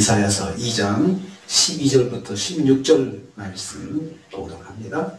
이사야서 2장 12절부터 16절 말씀 보도록 합니다.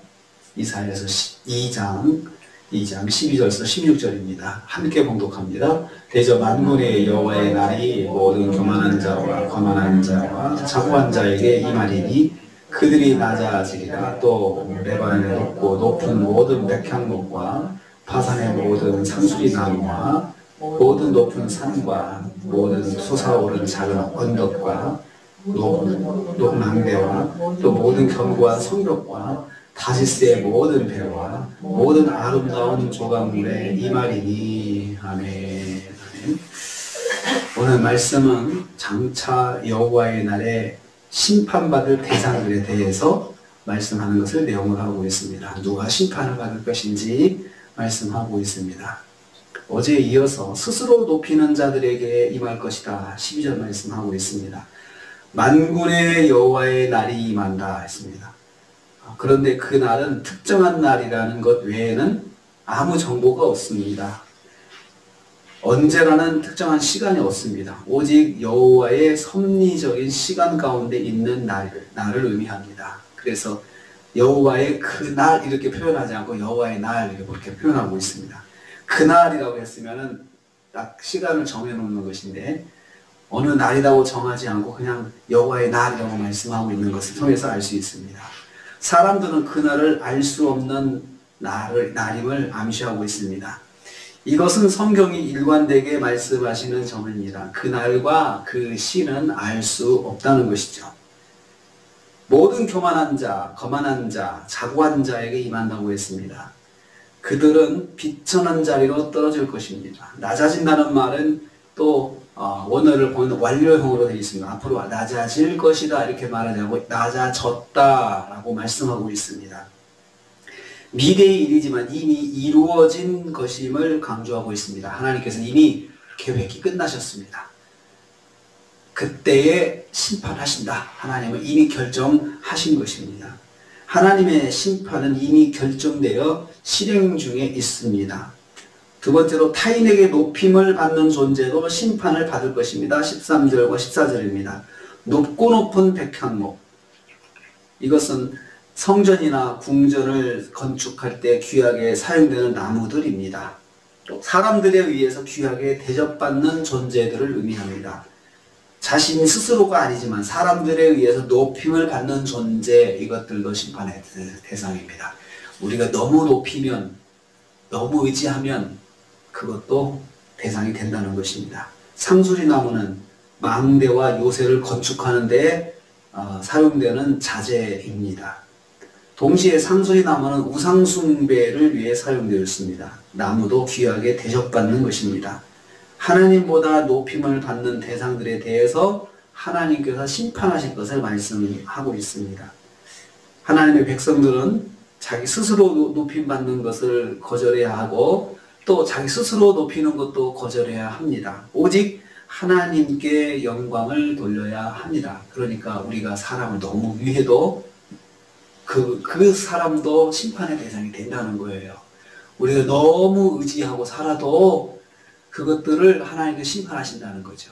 이사야서 2장 12절에서 16절입니다. 함께 봉독합니다. 대저 만군의 여호와의 날이 모든 교만한 자와 거만한 자와 자고한 자에게 임하리니 그들이 낮아지리라. 또 레바논의 높고 높은 모든 백향목과 바산의 모든 상수리 나무와 모든 높은 산과 모든 솟아오른 작은 언덕과 높은 망대와 또 모든 견고한 성벽과 다시스의 모든 배와 모든 아름다운 조각물에 이말이니. 아멘. 오늘 말씀은 장차 여호와의 날에 심판받을 대상들에 대해서 말씀하는 것을 내용을 하고 있습니다. 누가 심판을 받을 것인지 말씀하고 있습니다. 어제에 이어서 스스로 높이는 자들에게 임할 것이다 12절 말씀하고 있습니다. 만군의 여호와의 날이 임한다 했습니다. 그런데 그 날은 특정한 날이라는 것 외에는 아무 정보가 없습니다. 언제라는 특정한 시간이 없습니다. 오직 여호와의 섭리적인 시간 가운데 있는 날을 의미합니다. 그래서 여호와의 그 날 이렇게 표현하지 않고 여호와의 날 이렇게 표현하고 있습니다. 그날이라고 했으면은 딱 시간을 정해놓는 것인데 어느 날이라고 정하지 않고 그냥 여호와의 날이라고 말씀하고 있는 것을 통해서 알 수 있습니다. 사람들은 그날을 알 수 없는 날임을 암시하고 있습니다. 이것은 성경이 일관되게 말씀하시는 점입니다. 그날과 그 시는 알 수 없다는 것이죠. 모든 교만한 자, 거만한 자, 자고한 자에게 임한다고 했습니다. 그들은 비천한 자리로 떨어질 것입니다. 낮아진다는 말은 또 원어를 보면 완료형으로 되어 있습니다. 앞으로 낮아질 것이다 이렇게 말하지 않고 낮아졌다라고 말씀하고 있습니다. 미래의 일이지만 이미 이루어진 것임을 강조하고 있습니다. 하나님께서 이미 계획이 끝나셨습니다. 그때에 심판하신다. 하나님은 이미 결정하신 것입니다. 하나님의 심판은 이미 결정되어 실행 중에 있습니다. 두 번째로 타인에게 높임을 받는 존재도 심판을 받을 것입니다. 13절과 14절입니다. 높고 높은 백향목, 이것은 성전이나 궁전을 건축할 때 귀하게 사용되는 나무들입니다. 또 사람들에 의해서 귀하게 대접받는 존재들을 의미합니다. 자신 스스로가 아니지만 사람들에 의해서 높임을 받는 존재, 이것들도 심판의 대상입니다. 우리가 너무 높이면, 너무 의지하면 그것도 대상이 된다는 것입니다. 상수리 나무는 망대와 요새를 건축하는 데 사용되는 자재입니다. 동시에 상수리 나무는 우상 숭배를 위해 사용되었습니다. 나무도 귀하게 대접받는 것입니다. 하나님보다 높임을 받는 대상들에 대해서 하나님께서 심판하실 것을 말씀하고 있습니다. 하나님의 백성들은 자기 스스로 높임받는 것을 거절해야 하고 또 자기 스스로 높이는 것도 거절해야 합니다. 오직 하나님께 영광을 돌려야 합니다. 그러니까 우리가 사람을 너무 위해도 그 사람도 심판의 대상이 된다는 거예요. 우리가 너무 의지하고 살아도 그것들을 하나님께서 심판하신다는 거죠.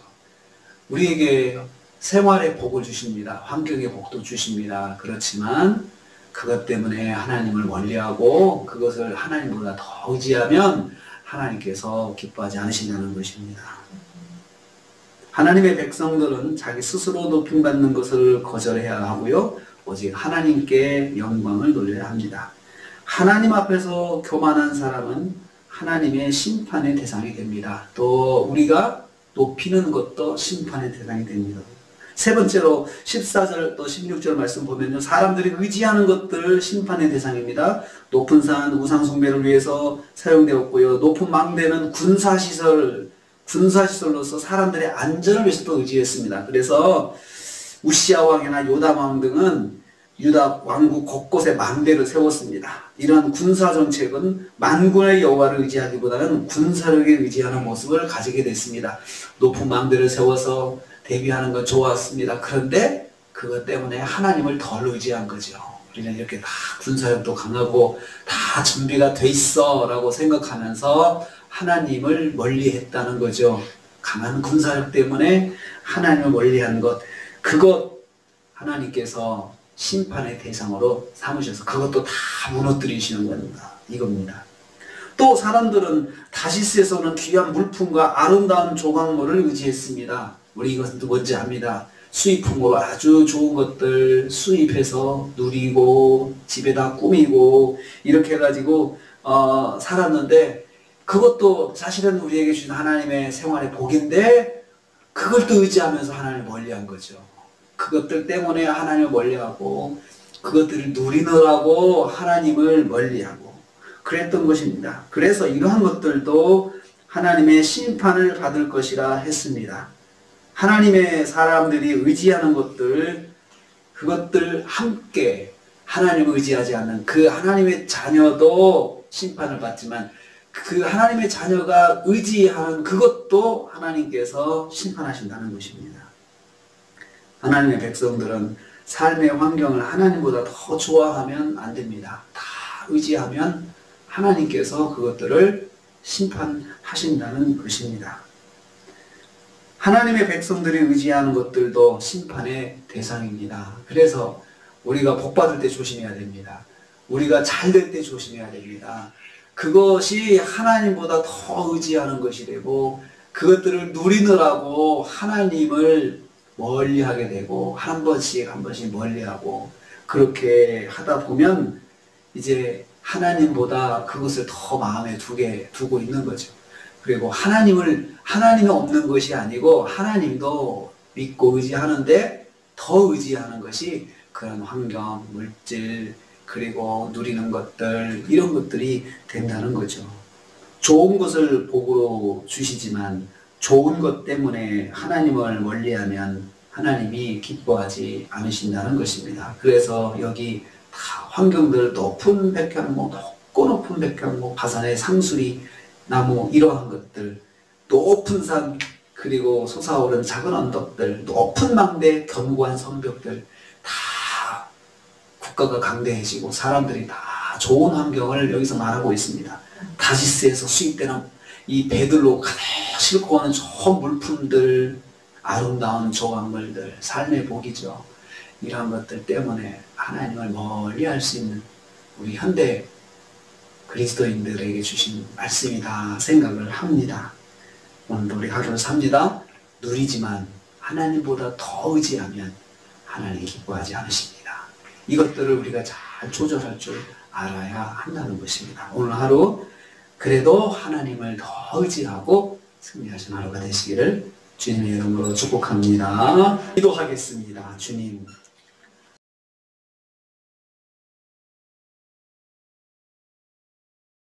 우리에게 생활의 복을 주십니다. 환경의 복도 주십니다. 그렇지만 그것 때문에 하나님을 멀리하고 그것을 하나님보다 더 의지하면 하나님께서 기뻐하지 않으신다는 것입니다. 하나님의 백성들은 자기 스스로 높임받는 것을 거절해야 하고요. 오직 하나님께 영광을 돌려야 합니다. 하나님 앞에서 교만한 사람은 하나님의 심판의 대상이 됩니다. 또 우리가 높이는 것도 심판의 대상이 됩니다. 세 번째로 14절 또 16절 말씀 보면요. 사람들이 의지하는 것들 심판의 대상입니다. 높은 산 우상 숭배를 위해서 사용되었고요. 높은 망대는 군사시설로서 사람들의 안전을 위해서도 의지했습니다. 그래서 우시아 왕이나 요담 왕 등은 유다 왕국 곳곳에 망대를 세웠습니다. 이러한 군사 정책은 만군의 여호와를 의지하기보다는 군사력에 의지하는 모습을 가지게 됐습니다. 높은 망대를 세워서 대비하는 건 좋았습니다. 그런데 그것 때문에 하나님을 덜 의지한 거죠. 우리는 이렇게 다 군사력도 강하고 다 준비가 돼 있어 라고 생각하면서 하나님을 멀리했다는 거죠. 강한 군사력 때문에 하나님을 멀리한 것. 그것 하나님께서 심판의 대상으로 삼으셔서 그것도 다 무너뜨리시는 겁니다. 이겁니다. 또 사람들은 다시스에서 오는 귀한 물품과 아름다운 조각물을 의지했습니다. 우리 이것은 또 뭔지 압니다. 수입품으로 아주 좋은 것들 수입해서 누리고 집에다 꾸미고 이렇게 해가지고 살았는데, 그것도 사실은 우리에게 주신 하나님의 생활의 복인데 그걸 또 의지하면서 하나님을 멀리한 거죠. 그것들 때문에 하나님을 멀리하고 그것들을 누리느라고 하나님을 멀리하고 그랬던 것입니다. 그래서 이러한 것들도 하나님의 심판을 받을 것이라 했습니다. 하나님의 사람들이 의지하는 것들, 그것들 함께 하나님을 의지하지 않는 그 하나님의 자녀도 심판을 받지만, 그 하나님의 자녀가 의지하는 그것도 하나님께서 심판하신다는 것입니다. 하나님의 백성들은 삶의 환경을 하나님보다 더 좋아하면 안 됩니다. 다 의지하면 하나님께서 그것들을 심판하신다는 것입니다. 하나님의 백성들이 의지하는 것들도 심판의 대상입니다. 그래서 우리가 복받을 때 조심해야 됩니다. 우리가 잘 될 때 조심해야 됩니다. 그것이 하나님보다 더 의지하는 것이 되고, 그것들을 누리느라고 하나님을 멀리하게 되고, 한 번씩 멀리하고, 그렇게 하다 보면 이제 하나님보다 그것을 더 마음에 두고 있는 거죠. 그리고 하나님이 없는 것이 아니고 하나님도 믿고 의지하는데 더 의지하는 것이 그런 환경, 물질, 그리고 누리는 것들, 이런 것들이 된다는 거죠. 좋은 것을 복으로 주시지만 좋은 것 때문에 하나님을 멀리하면 하나님이 기뻐하지 않으신다는 것입니다. 그래서 여기 다 환경들, 높은 백향목, 높고 높은 백향목, 바산의 상수리 나무, 이러한 것들, 높은 산, 그리고 솟아오른 작은 언덕들, 높은 망대, 견고한 성벽들, 다 국가가 강대해지고 사람들이 다 좋은 환경을 여기서 말하고 있습니다. 다시스에서 수입되는 이 배들로 가득 싣고 오는 좋은 물품들, 아름다운 조각물들, 삶의 복이죠. 이러한 것들 때문에 하나님을 멀리할 수 있는 우리 현대 그리스도인들에게 주신 말씀이다 생각을 합니다. 오늘도 우리 하루를 삽니다. 누리지만 하나님보다 더 의지하면 하나님이 기뻐하지 않으십니다. 이것들을 우리가 잘 조절할 줄 알아야 한다는 것입니다. 오늘 하루 그래도 하나님을 더 의지하고 승리하신 하루가 되시기를 주님의 이름으로 축복합니다. 기도하겠습니다. 주님,